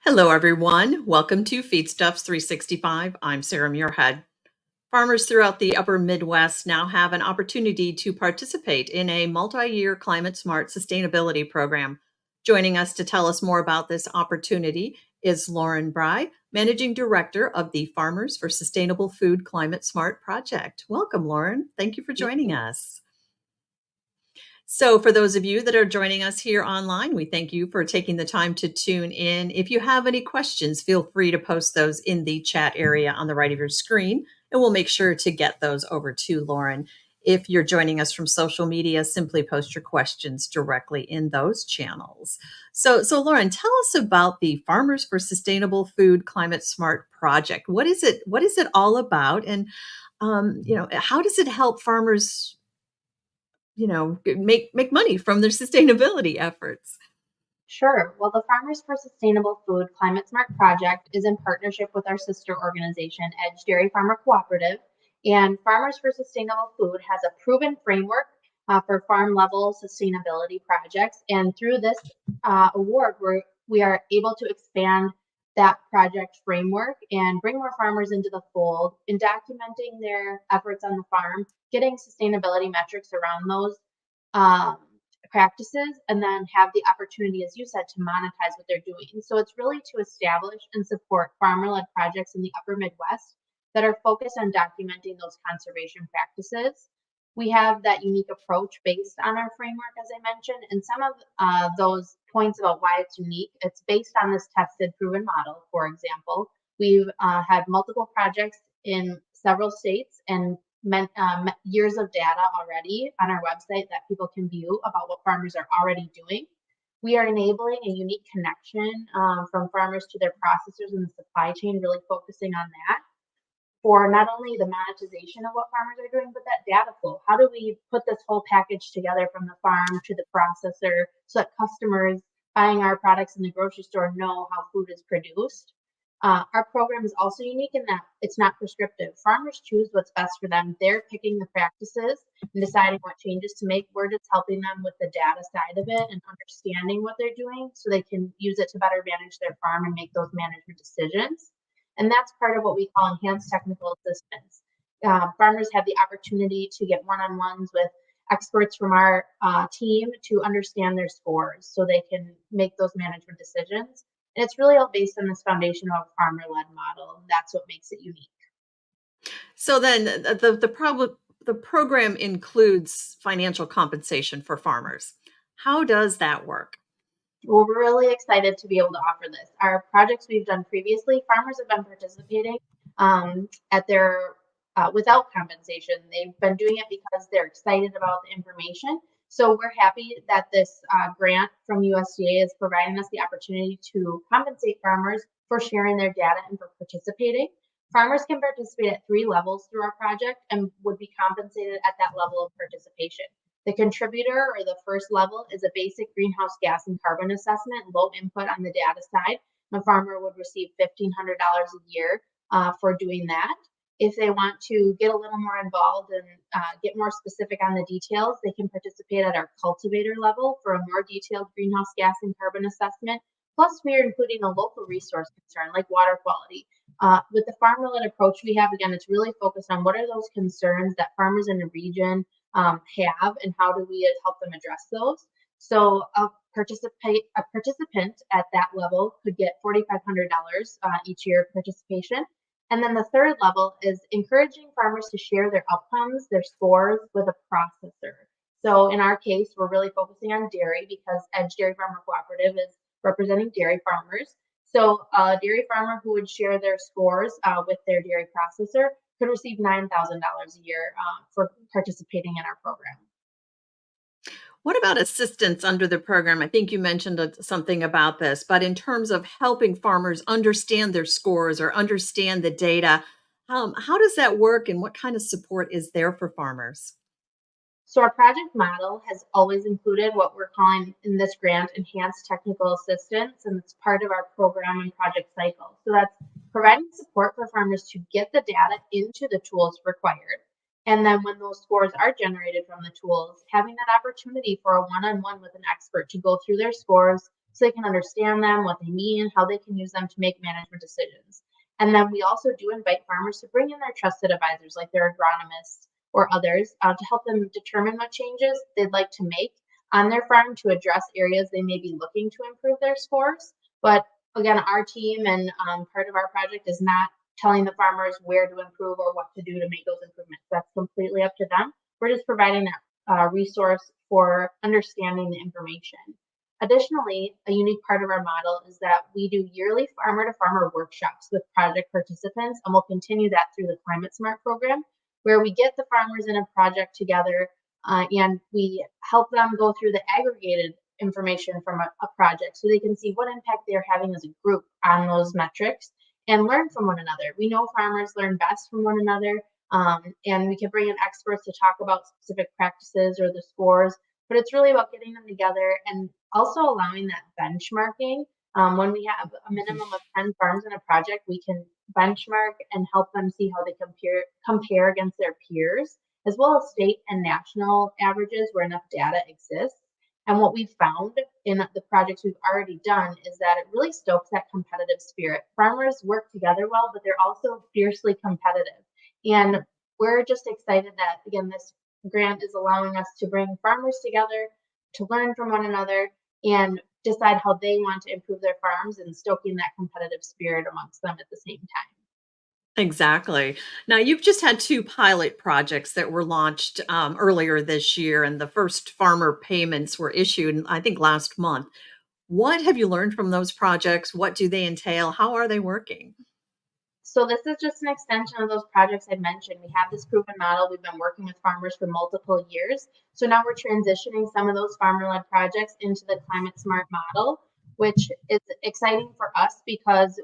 Hello, everyone. Welcome to Feedstuffs 365. I'm Sarah Muirhead. Farmers throughout the upper Midwest now have an opportunity to participate in a multi-year climate smart sustainability program. Joining us to tell us more about this opportunity is Lauren Brey, Managing Director of the Farmers for Sustainable Food Climate Smart Project. Welcome, Lauren. Thank you for joining us. So, for those of you that are joining us here online, we thank you for taking the time to tune in. If you have any questions, feel free to post those in the chat area on the right of your screen, and we'll make sure to get those over to Lauren. If you're joining us from social media, simply post your questions directly in those channels. So Lauren, tell us about the Farmers for Sustainable Food Climate Smart Project. What is it? What is it all about? And how does it help farmers make money from their sustainability efforts? Sure. Well, the Farmers for Sustainable Food Climate Smart Project is in partnership with our sister organization, Dairy Farmer Cooperative. And Farmers for Sustainable Food has a proven framework for farm level sustainability projects. And through this award, we are able to expand that project framework and bring more farmers into the fold in documenting their efforts on the farm, getting sustainability metrics around those. Um, Practices and then have the opportunity, as you said, to monetize what they're doing. So it's really to establish and support farmer-led projects in the upper Midwest that are focused on documenting those conservation practices. We have that unique approach based on our framework, as I mentioned, and some of those points about why it's unique, it's based on this tested, proven model. For example, we've had multiple projects in several states and years of data already on our website that people can view about what farmers are already doing. We are enabling a unique connection from farmers to their processors in the supply chain, really focusing on that for not only the monetization of what farmers are doing, but that data flow. How do we put this whole package together from the farm to the processor so that customers buying our products in the grocery store know how food is produced? Our program is also unique in that it's not prescriptive. Farmers choose what's best for them. They're picking the practices and deciding what changes to make. We're just helping them with the data side of it and understanding what they're doing so they can use it to better manage their farm and make those management decisions. And that's part of what we call enhanced technical assistance. Farmers have the opportunity to get one-on-ones with experts from our team to understand their scores so they can make those management decisions. And it's really all based on this foundation of a farmer-led model. And that's what makes it unique. So then the program includes financial compensation for farmers. How does that work? Well, we're really excited to be able to offer this. Our projects we've done previously, farmers have been participating at their without compensation. They've been doing it because they're excited about the information. So we're happy that this grant from USDA is providing us the opportunity to compensate farmers for sharing their data and for participating. Farmers can participate at 3 levels through our project and would be compensated at that level of participation. The contributor or the first level is a basic greenhouse gas and carbon assessment, low input on the data side. The farmer would receive $1,500 a year for doing that. If they want to get a little more involved and get more specific on the details, they can participate at our cultivator level for a more detailed greenhouse gas and carbon assessment. Plus, we are including a local resource concern like water quality. With the farmer-led approach we have, again, it's really focused on what are those concerns that farmers in the region have and how do we help them address those. So a participant at that level could get $4,500 each year of participation. And then the third level is encouraging farmers to share their outcomes, their scores with a processor. So in our case, we're really focusing on dairy because Dairy Farmer Cooperative is representing dairy farmers. So a dairy farmer who would share their scores with their dairy processor could receive $9,000 a year for participating in our program. What about assistance under the program? I think you mentioned something about this, but in terms of helping farmers understand their scores or understand the data, how does that work and what kind of support is there for farmers? So our project model has always included what we're calling in this grant enhanced technical assistance, and it's part of our program and project cycle. So that's providing support for farmers to get the data into the tools required. And then when those scores are generated from the tools, having that opportunity for a one-on-one with an expert to go through their scores, so they can understand them, what they mean, how they can use them to make management decisions. And then we also do invite farmers to bring in their trusted advisors, like their agronomists or others, to help them determine what changes they'd like to make on their farm to address areas they may be looking to improve their scores. But again, our team and part of our project is not telling the farmers where to improve or what to do to make those improvements. That's completely up to them. We're just providing that resource for understanding the information. Additionally, a unique part of our model is that we do yearly farmer to farmer workshops with project participants, and we'll continue that through the Climate Smart program, where we get the farmers in a project together and we help them go through the aggregated information from a project so they can see what impact they're having as a group on those metrics and learn from one another. We know farmers learn best from one another, and we can bring in experts to talk about specific practices or the scores, but it's really about getting them together and also allowing that benchmarking. When we have a minimum of 10 farms in a project, we can benchmark and help them see how they compare against their peers, as well as state and national averages where enough data exists. And what we've found in the projects we've already done is that it really stokes that competitive spirit. Farmers work together well, but they're also fiercely competitive. And we're just excited that, again, this grant is allowing us to bring farmers together to learn from one another and decide how they want to improve their farms and stoking that competitive spirit amongst them at the same time. Exactly. Now, you've just had 2 pilot projects that were launched, earlier this year, and the first farmer payments were issued, I think, last month. What have you learned from those projects? What do they entail? How are they working? So this is just an extension of those projects I mentioned. We have this proven model. We've been working with farmers for multiple years. So now we're transitioning some of those farmer-led projects into the Climate Smart model, which is exciting for us because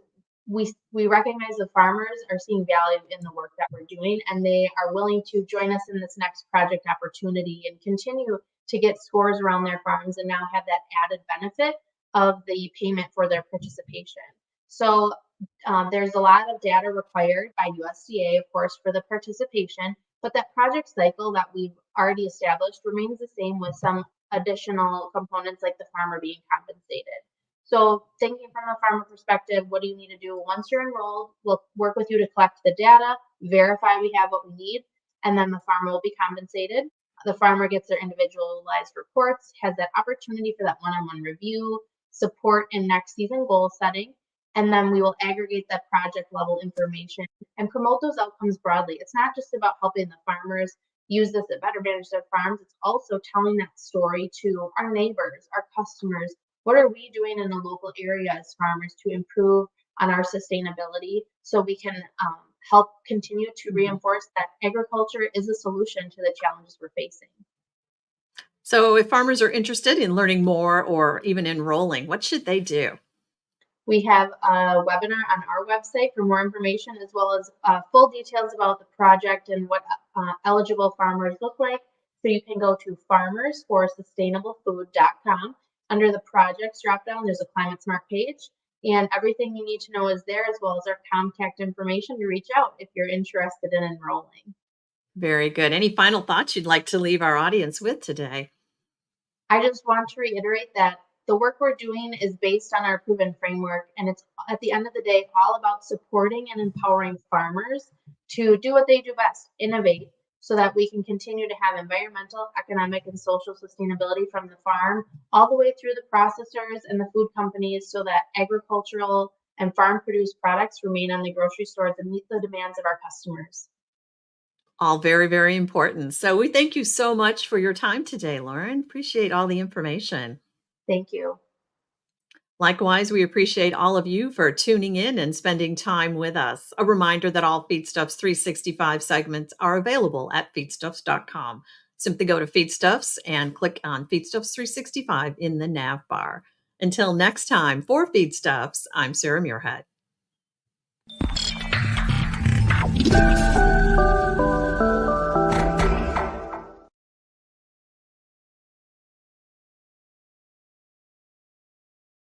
we recognize the farmers are seeing value in the work that we're doing, and they are willing to join us in this next project opportunity and continue to get scores around their farms and now have that added benefit of the payment for their participation. So there's a lot of data required by USDA, of course, for the participation, but that project cycle that we've already established remains the same with some additional components like the farmer being compensated. So thinking from a farmer perspective, what do you need to do once you're enrolled? We'll work with you to collect the data, verify we have what we need, and then the farmer will be compensated. The farmer gets their individualized reports, has that opportunity for that one-on-one review, support in next season goal setting, and then we will aggregate that project level information and promote those outcomes broadly. It's not just about helping the farmers use this to better manage their farms, it's also telling that story to our neighbors, our customers. What are we doing in the local area as farmers to improve on our sustainability so we can help continue to reinforce that agriculture is a solution to the challenges we're facing? So, if farmers are interested in learning more or even enrolling, what should they do? We have a webinar on our website for more information, as well as full details about the project and what eligible farmers look like. So you can go to farmersforsustainablefood.com. Under the projects dropdown, there's a Climate Smart page, and everything you need to know is there, as well as our contact information to reach out if you're interested in enrolling. Very good. Any final thoughts you'd like to leave our audience with today? I just want to reiterate that the work we're doing is based on our proven framework, and it's at the end of the day all about supporting and empowering farmers to do what they do best, innovate, so that we can continue to have environmental, economic, and social sustainability from the farm all the way through the processors and the food companies so that agricultural and farm produced products remain on the grocery stores and meet the demands of our customers. All very, very important. So, we thank you so much for your time today, Lauren. Appreciate all the information. Thank you. Likewise, we appreciate all of you for tuning in and spending time with us. A reminder that all Feedstuffs 365 segments are available at feedstuffs.com. Simply go to Feedstuffs and click on Feedstuffs 365 in the nav bar. Until next time, for Feedstuffs, I'm Sarah Muirhead.